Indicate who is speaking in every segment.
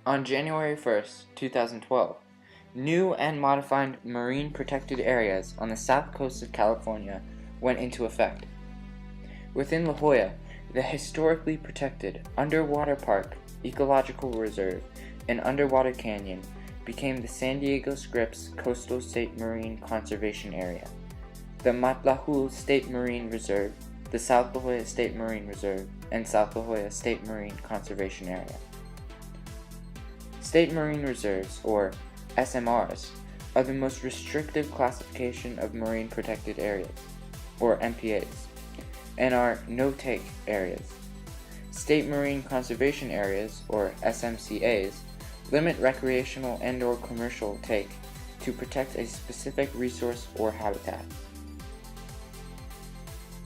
Speaker 1: On January 1st, 2012, new and modified marine protected areas on the south coast of California went into effect. Within La Jolla, the historically protected Underwater Park, Ecological Reserve, and Underwater Canyon became the San Diego Scripps Coastal State Marine Conservation Area, the Matlahul State Marine Reserve, the South La Jolla State Marine Reserve, and South La Jolla State Marine Conservation Area. State Marine Reserves, or SMRs, are the most restrictive classification of marine protected areas, or MPAs, and are no-take areas. State Marine Conservation Areas, or SMCAs, limit recreational and/or commercial take to protect a specific resource or habitat.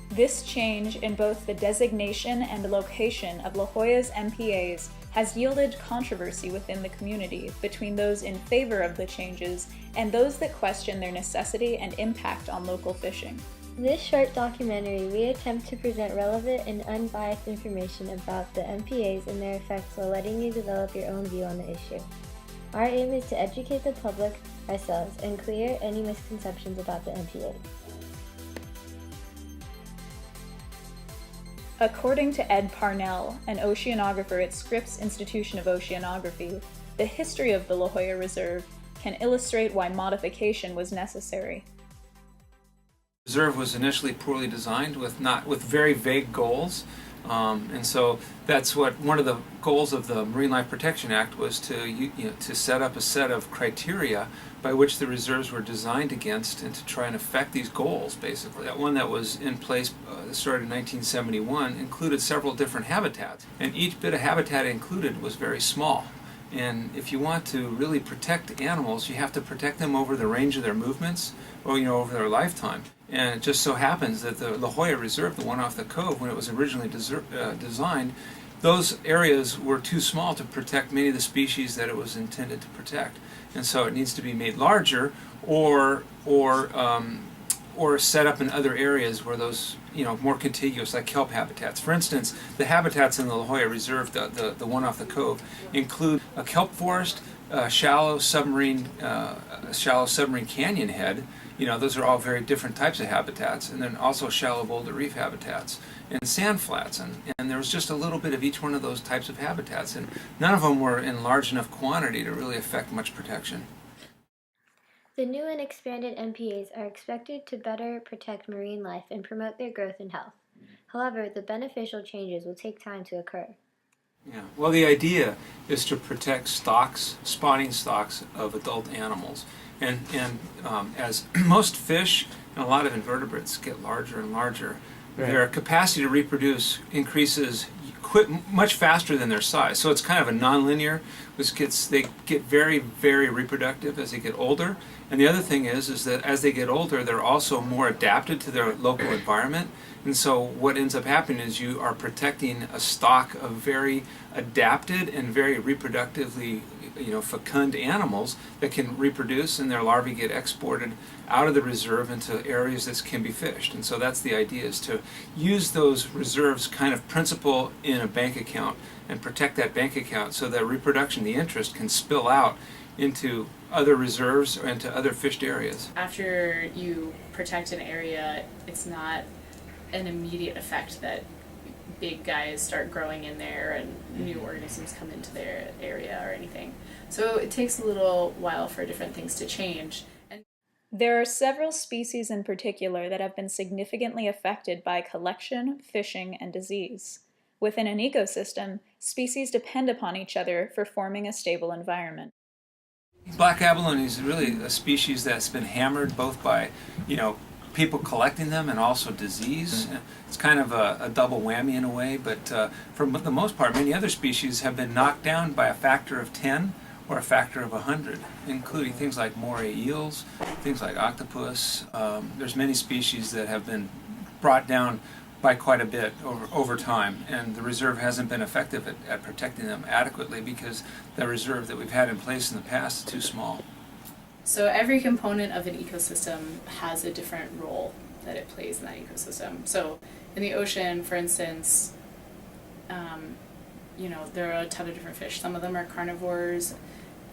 Speaker 2: This change in both the designation and the location of La Jolla's MPAs has yielded controversy within the community between those in favor of the changes and those that question their necessity and impact on local fishing.
Speaker 3: In this short documentary, we attempt to present relevant and unbiased information about the MPAs and their effects while letting you develop your own view on the issue. Our aim is to educate the public, ourselves, and clear any misconceptions about the MPAs.
Speaker 2: According to Ed Parnell, an oceanographer at Scripps Institution of Oceanography, the history of the La Jolla Reserve can illustrate why modification was necessary.
Speaker 4: The reserve was initially poorly designed with very vague goals, and so that's what one of the goals of the Marine Life Protection Act was to set up a set of criteria by which the reserves were designed against and to try and affect these goals, basically. That one that was in place started in 1971 included several different habitats, and each bit of habitat included was very small. And if you want to really protect animals, you have to protect them over the range of their movements, or over their lifetime. And it just so happens that the La Jolla Reserve, the one off the cove, when it was originally designed, those areas were too small to protect many of the species that it was intended to protect. And so it needs to be made larger, or set up in other areas where those, more contiguous, like kelp habitats. For instance, the habitats in the La Jolla Reserve, the one off the cove, include a kelp forest, shallow submarine canyon head. Those are all very different types of habitats, and then also shallow boulder reef habitats and sand flats, and there was just a little bit of each one of those types of habitats, and none of them were in large enough quantity to really affect much protection.
Speaker 3: The new and expanded MPAs are expected to better protect marine life and promote their growth and health. However, the beneficial changes will take time to occur.
Speaker 4: Yeah. Well, the idea is to protect spawning stocks of adult animals. And as most fish and a lot of invertebrates get larger and larger, right, their capacity to reproduce increases much faster than their size. So it's kind of a nonlinear. They get very, very reproductive as they get older. And the other thing is that as they get older, they're also more adapted to their local environment. And so what ends up happening is you are protecting a stock of very adapted and very reproductively fecund animals that can reproduce, and their larvae get exported out of the reserve into areas that can be fished. And so that's the idea, is to use those reserves kind of principal in a bank account and protect that bank account so that reproduction, the interest, can spill out into other reserves or into other fished areas.
Speaker 5: After you protect an area, it's not an immediate effect that big guys start growing in there and new organisms come into their area or anything. So it takes a little while for different things to change.
Speaker 2: There are several species in particular that have been significantly affected by collection, fishing, and disease. Within an ecosystem, species depend upon each other for forming a stable environment.
Speaker 4: Black abalone is really a species that's been hammered both by, people collecting them and also disease. It's kind of a double whammy in a way, but for the most part, many other species have been knocked down by a factor of 10 or a factor of 100, including things like moray eels, things like octopus. There's many species that have been brought down by quite a bit over time, and the reserve hasn't been effective at protecting them adequately because the reserve that we've had in place in the past is too small.
Speaker 5: So every component of an ecosystem has a different role that it plays in that ecosystem. So in the ocean, for instance, there are a ton of different fish. Some of them are carnivores,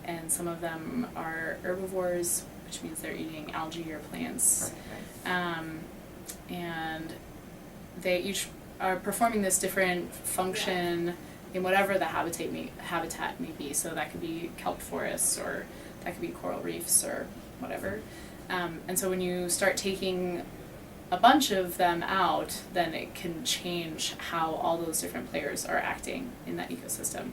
Speaker 5: and some of them are herbivores, which means they're eating algae or plants. And they each are performing this different function in whatever the habitat may be. So that could be kelp forests, or that could be coral reefs, or whatever. And so when you start taking a bunch of them out, then it can change how all those different players are acting in that ecosystem.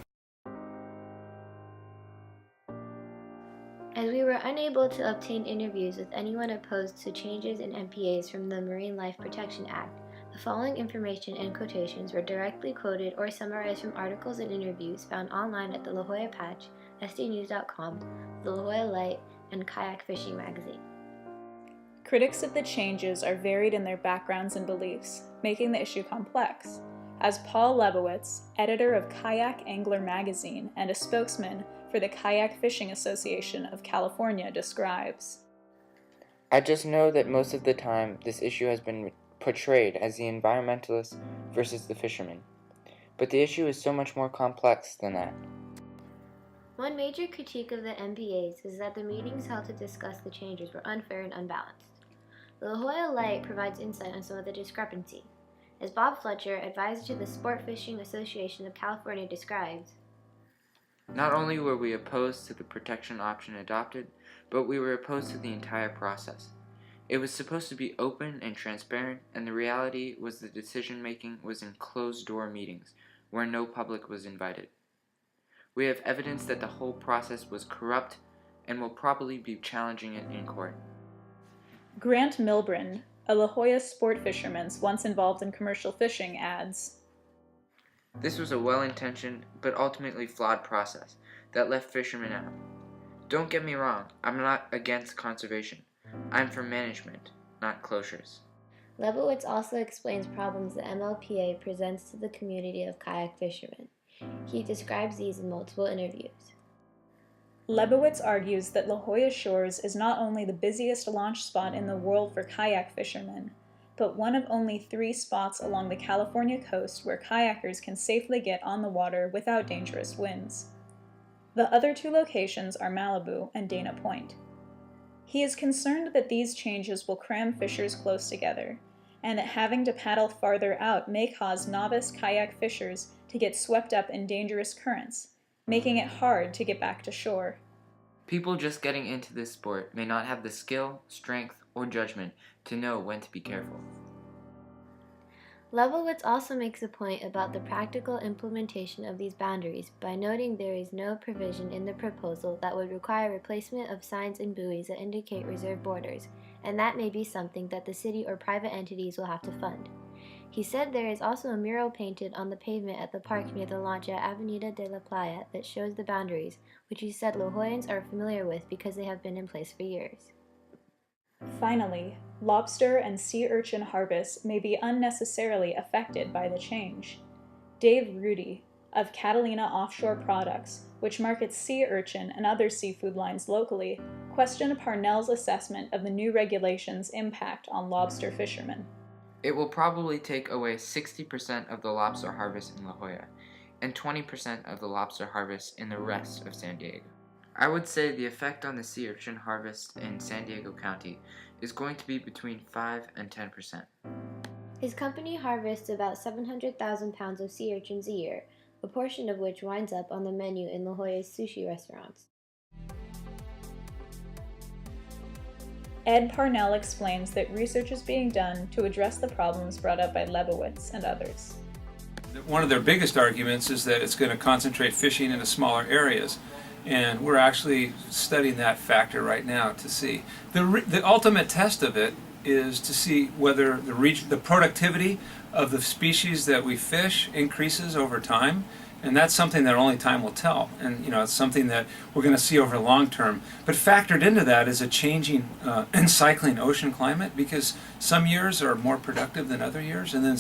Speaker 3: As we were unable to obtain interviews with anyone opposed to changes in MPAs from the Marine Life Protection Act, the following information and quotations were directly quoted or summarized from articles and interviews found online at the La Jolla Patch, SDNews.com, the La Jolla Light, and Kayak Fishing Magazine.
Speaker 2: Critics of the changes are varied in their backgrounds and beliefs, making the issue complex, as Paul Lebowitz, editor of Kayak Angler magazine and a spokesman for the Kayak Fishing Association of California, describes.
Speaker 1: I just know that most of the time this issue has been portrayed as the environmentalists versus the fishermen. But the issue is so much more complex than that.
Speaker 3: One major critique of the MPAs is that the meetings held to discuss the changes were unfair and unbalanced. The La Jolla Light provides insight on some of the discrepancy. As Bob Fletcher, advisor to the Sport Fishing Association of California, describes,
Speaker 1: Not only were we opposed to the protection option adopted, but we were opposed to the entire process. It was supposed to be open and transparent, and the reality was the decision-making was in closed-door meetings, where no public was invited. We have evidence that the whole process was corrupt and will probably be challenging it in court.
Speaker 2: Grant Milbrand, a La Jolla sport fisherman once involved in commercial fishing, adds,
Speaker 1: This was a well-intentioned but ultimately flawed process that left fishermen out. Don't get me wrong, I'm not against conservation. I'm for management, not closures.
Speaker 3: Lebowitz also explains problems the MLPA presents to the community of kayak fishermen. He describes these in multiple interviews.
Speaker 2: Lebowitz argues that La Jolla Shores is not only the busiest launch spot in the world for kayak fishermen, but one of only 3 spots along the California coast where kayakers can safely get on the water without dangerous winds. The other 2 locations are Malibu and Dana Point. He is concerned that these changes will cram fishers close together, and that having to paddle farther out may cause novice kayak fishers to get swept up in dangerous currents, making it hard to get back to shore.
Speaker 1: People just getting into this sport may not have the skill, strength, or judgment to know when to be careful.
Speaker 3: Lebowitz also makes a point about the practical implementation of these boundaries by noting there is no provision in the proposal that would require replacement of signs and buoys that indicate reserve borders, and that may be something that the city or private entities will have to fund. He said there is also a mural painted on the pavement at the park near the launch at Avenida de la Playa that shows the boundaries, which he said La Jollans are familiar with because they have been in place for years.
Speaker 2: Finally, lobster and sea urchin harvests may be unnecessarily affected by the change. Dave Rudy, of Catalina Offshore Products, which markets sea urchin and other seafood lines locally, questioned Parnell's assessment of the new regulations' impact on lobster fishermen.
Speaker 1: It will probably take away 60% of the lobster harvest in La Jolla, and 20% of the lobster harvest in the rest of San Diego. I would say the effect on the sea urchin harvest in San Diego County is going to be between 5 and 10%.
Speaker 3: His company harvests about 700,000 pounds of sea urchins a year, a portion of which winds up on the menu in La Jolla's sushi restaurants.
Speaker 2: Ed Parnell explains that research is being done to address the problems brought up by Lebowitz and others.
Speaker 4: One of their biggest arguments is that it's going to concentrate fishing into smaller areas. And we're actually studying that factor right now to see. The ultimate test of it is to see whether the productivity of the species that we fish increases over time. And that's something that only time will tell. And it's something that we're going to see over the long term. But factored into that is a changing and cycling ocean climate, because some years are more productive than other years. And then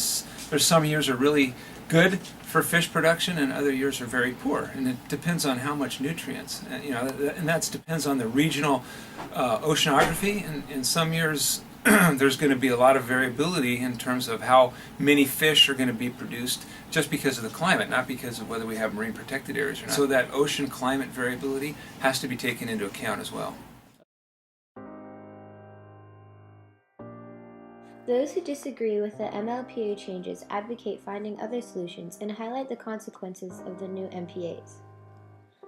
Speaker 4: there's some years are really good for fish production and other years are very poor. And it depends on how much nutrients. And that depends on the regional oceanography. And some years there's going to be a lot of variability in terms of how many fish are going to be produced just because of the climate, not because of whether we have marine protected areas or not. So that ocean climate variability has to be taken into account as well.
Speaker 3: Those who disagree with the MLPA changes advocate finding other solutions and highlight the consequences of the new MPAs.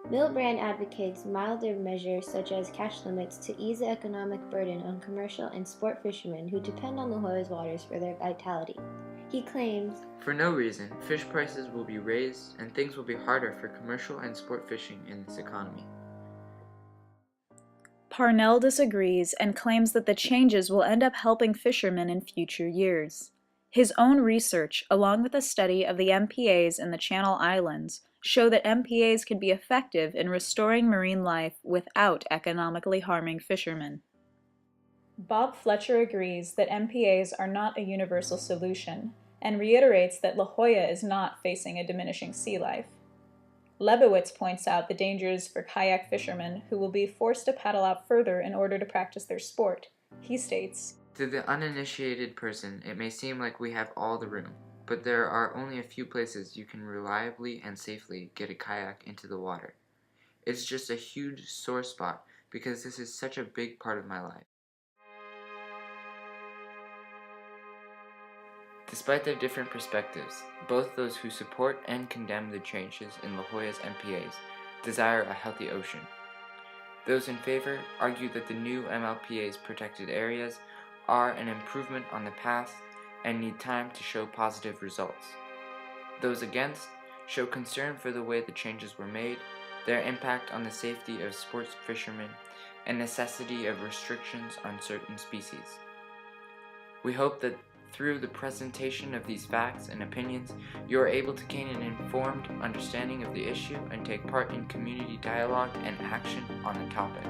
Speaker 3: Milbrand advocates milder measures such as catch limits to ease the economic burden on commercial and sport fishermen who depend on La Jolla's waters for their vitality. He claims,
Speaker 1: For no reason, fish prices will be raised and things will be harder for commercial and sport fishing in this economy.
Speaker 2: Parnell disagrees and claims that the changes will end up helping fishermen in future years. His own research, along with a study of the MPAs in the Channel Islands, show that MPAs can be effective in restoring marine life without economically harming fishermen. Bob Fletcher agrees that MPAs are not a universal solution, and reiterates that La Jolla is not facing a diminishing sea life. Lebowitz points out the dangers for kayak fishermen who will be forced to paddle out further in order to practice their sport. He states,
Speaker 1: To the uninitiated person, it may seem like we have all the room, but there are only a few places you can reliably and safely get a kayak into the water. It's just a huge sore spot because this is such a big part of my life. Despite their different perspectives, both those who support and condemn the changes in La Jolla's MPAs desire a healthy ocean. Those in favor argue that the new MLPA's protected areas are an improvement on the past and need time to show positive results. Those against show concern for the way the changes were made, their impact on the safety of sports fishermen, and necessity of restrictions on certain species. We hope that through the presentation of these facts and opinions, you are able to gain an informed understanding of the issue and take part in community dialogue and action on the topic.